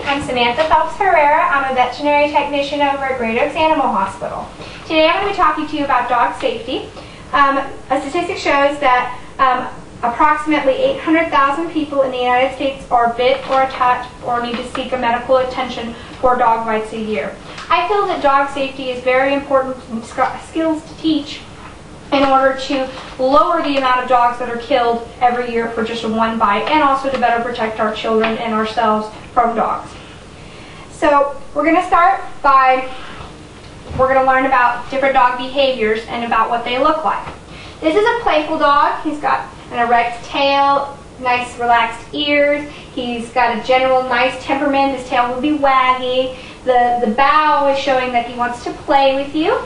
I'm Samantha Phelps Herrera. I'm a veterinary technician over at Great Oaks Animal Hospital. Today I'm going to be talking to you about dog safety. A statistic shows that approximately 800,000 people in the United States are bit or attacked or need to seek a medical attention for dog bites a year. I feel that dog safety is very important skills to teach in order to lower the amount of dogs that are killed every year for just one bite, and also to better protect our children and ourselves from dogs. So we're going to start by, we're going to learn about different dog behaviors and about what they look like. This is a playful dog. He's got an erect tail, nice relaxed ears. He's got a general nice temperament. His tail will be waggy. The bow is showing that he wants to play with you.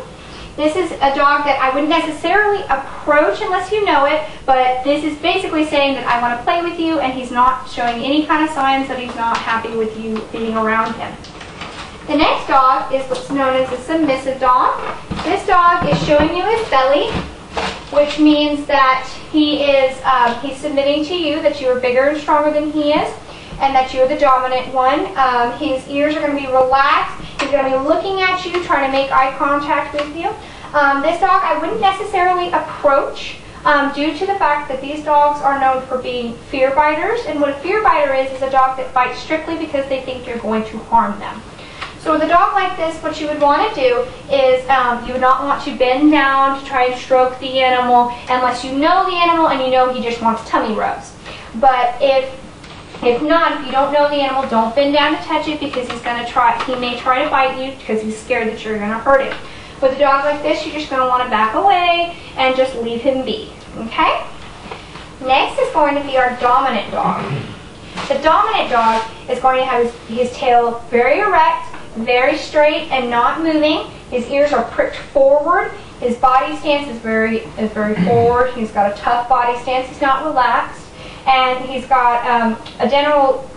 This is a dog that I wouldn't necessarily approach unless you know it, but this is basically saying that I want to play with you, and he's not showing any kind of signs that he's not happy with you being around him. The next dog is what's known as a submissive dog. This dog is showing you his belly, which means that he is he's submitting to you, that you are bigger and stronger than he is, and that you're the dominant one. His ears are going to be relaxed. He's going to be looking at you, trying to make eye contact with you. This dog I wouldn't necessarily approach due to the fact that these dogs are known for being fear biters. And what a fear biter is a dog that bites strictly because they think you're going to harm them. So with a dog like this, what you would want to do is you would not want to bend down to try and stroke the animal unless you know the animal and you know he just wants tummy rubs. But if not, if you don't know the animal, don't bend down to touch it, because he may try to bite you because he's scared that you're going to hurt him. With a dog like this, you're just going to want to back away and just leave him be. Okay? Next is going to be our dominant dog. The dominant dog is going to have his tail very erect, very straight, and not moving. His ears are pricked forward. His body stance is very forward. He's got a tough body stance. He's not relaxed. And he's got a general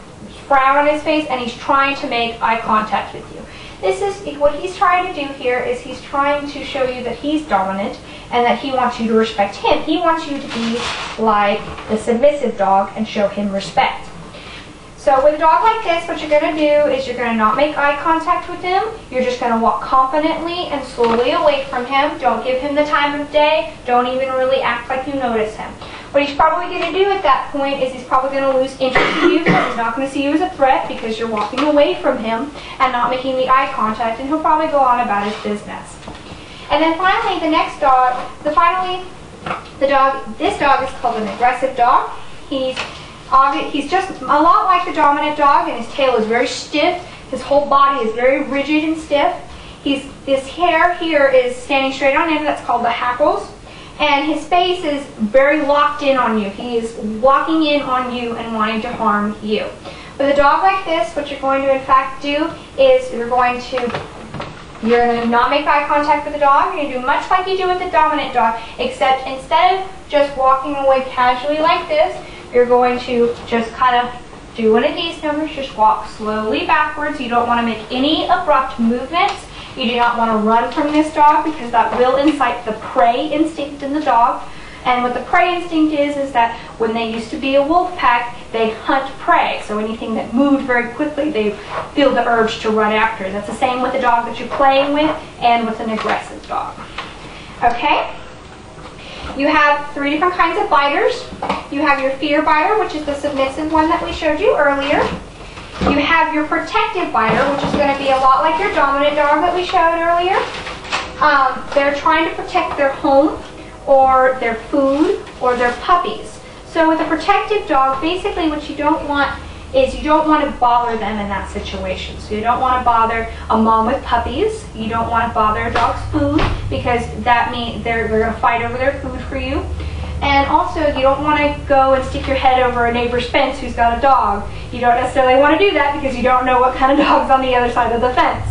frown on his face, and he's trying to make eye contact with you. This is what he's trying to do here, is he's trying to show you that he's dominant and that he wants you to respect him. He wants you to be like the submissive dog and show him respect. So with a dog like this, what you're going to do is you're going to not make eye contact with him. You're just going to walk confidently and slowly away from him. Don't give him the time of day. Don't even really act like you notice him. What he's probably going to do at that point is he's probably going to lose interest in you, because he's not going to see you as a threat because you're walking away from him and not making the eye contact, and he'll probably go on about his business. And then finally, the next dog, this dog is called an aggressive dog. He's just a lot like the dominant dog, and his tail is very stiff. His whole body is very rigid and stiff. This hair here is standing straight on end. That's called the hackles. And his face is very locked in on you. He is locking in on you and wanting to harm you. With a dog like this, what you're going to in fact do is you're going to not make eye contact with the dog. You're going to do much like you do with the dominant dog, except instead of just walking away casually like this, you're going to just kind of do one of these numbers. Just walk slowly backwards. You don't want to make any abrupt movements. You do not want to run from this dog, because that will incite the prey instinct in the dog. And what the prey instinct is that when they used to be a wolf pack, they hunt prey. So anything that moved very quickly, they feel the urge to run after. That's the same with the dog that you're playing with and with an aggressive dog. Okay? You have 3 different kinds of biters. You have your fear biter, which is the submissive one that we showed you earlier. You have your protective biter, which is going to be a lot like your dominant dog that we showed earlier. They're trying to protect their home or their food or their puppies. So with a protective dog, basically what you don't want is you don't want to bother them in that situation. So you don't want to bother a mom with puppies. You don't want to bother a dog's food, because that means they're going to fight over their food for you. And also, you don't want to go and stick your head over a neighbor's fence who's got a dog. You don't necessarily want to do that, because you don't know what kind of dog's on the other side of the fence.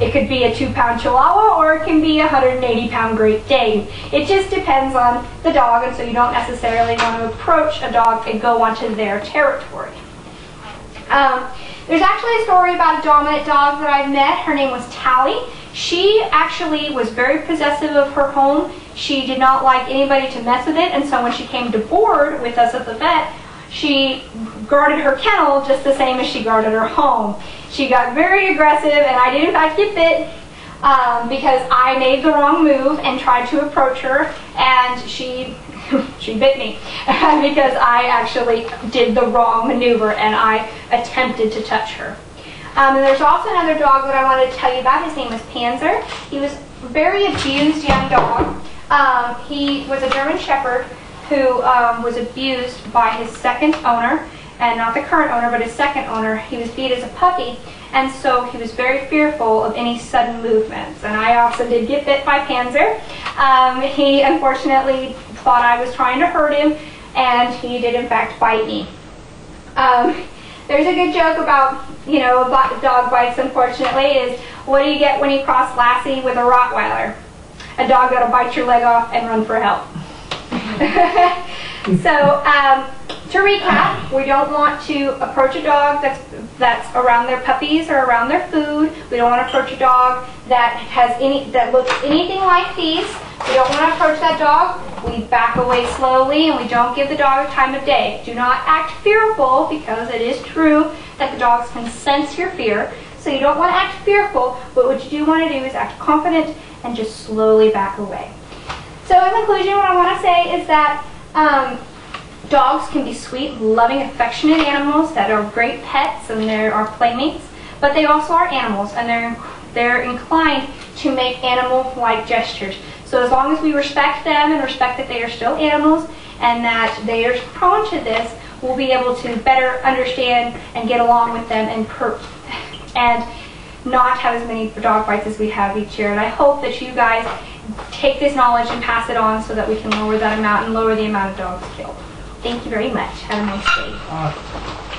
It could be a 2-pound Chihuahua, or it can be a 180-pound Great Dane. It just depends on the dog, and so you don't necessarily want to approach a dog and go onto their territory. There's actually a story about a dominant dog that I've met. Her name was Tally. She actually was very possessive of her home. She did not like anybody to mess with it, and so when she came to board with us at the vet, she guarded her kennel just the same as she guarded her home. She got very aggressive, and I did in fact get bit because I made the wrong move and tried to approach her, and she bit me because I actually did the wrong maneuver and I attempted to touch her. And there's also another dog that I wanted to tell you about. His name was Panzer. He was a very abused young dog. He was a German Shepherd who was abused by his second owner, and not the current owner, but his second owner. He was beat as a puppy, and so he was very fearful of any sudden movements. And I also did get bit by Panzer. He unfortunately thought I was trying to hurt him, and he did in fact bite me. There's a good joke about, about dog bites, unfortunately, is what do you get when you cross Lassie with a Rottweiler? A dog that'll bite your leg off and run for help. So, to recap, we don't want to approach a dog that's around their puppies or around their food. We don't want to approach a dog that looks anything like these. We don't want to approach that dog. We back away slowly, and we don't give the dog a time of day. Do not act fearful, because it is true that the dogs can sense your fear. So you don't want to act fearful, but what you do want to do is act confident and just slowly back away. So in conclusion, what I want to say is that dogs can be sweet, loving, affectionate animals that are great pets and they are playmates, but they also are animals, and they're inclined to make animal-like gestures. So as long as we respect them and respect that they are still animals and that they are prone to this, we'll be able to better understand and get along with them and not have as many dog bites as we have each year. And I hope that you guys take this knowledge and pass it on so that we can lower that amount and lower the amount of dogs killed. Thank you very much. Have a nice day.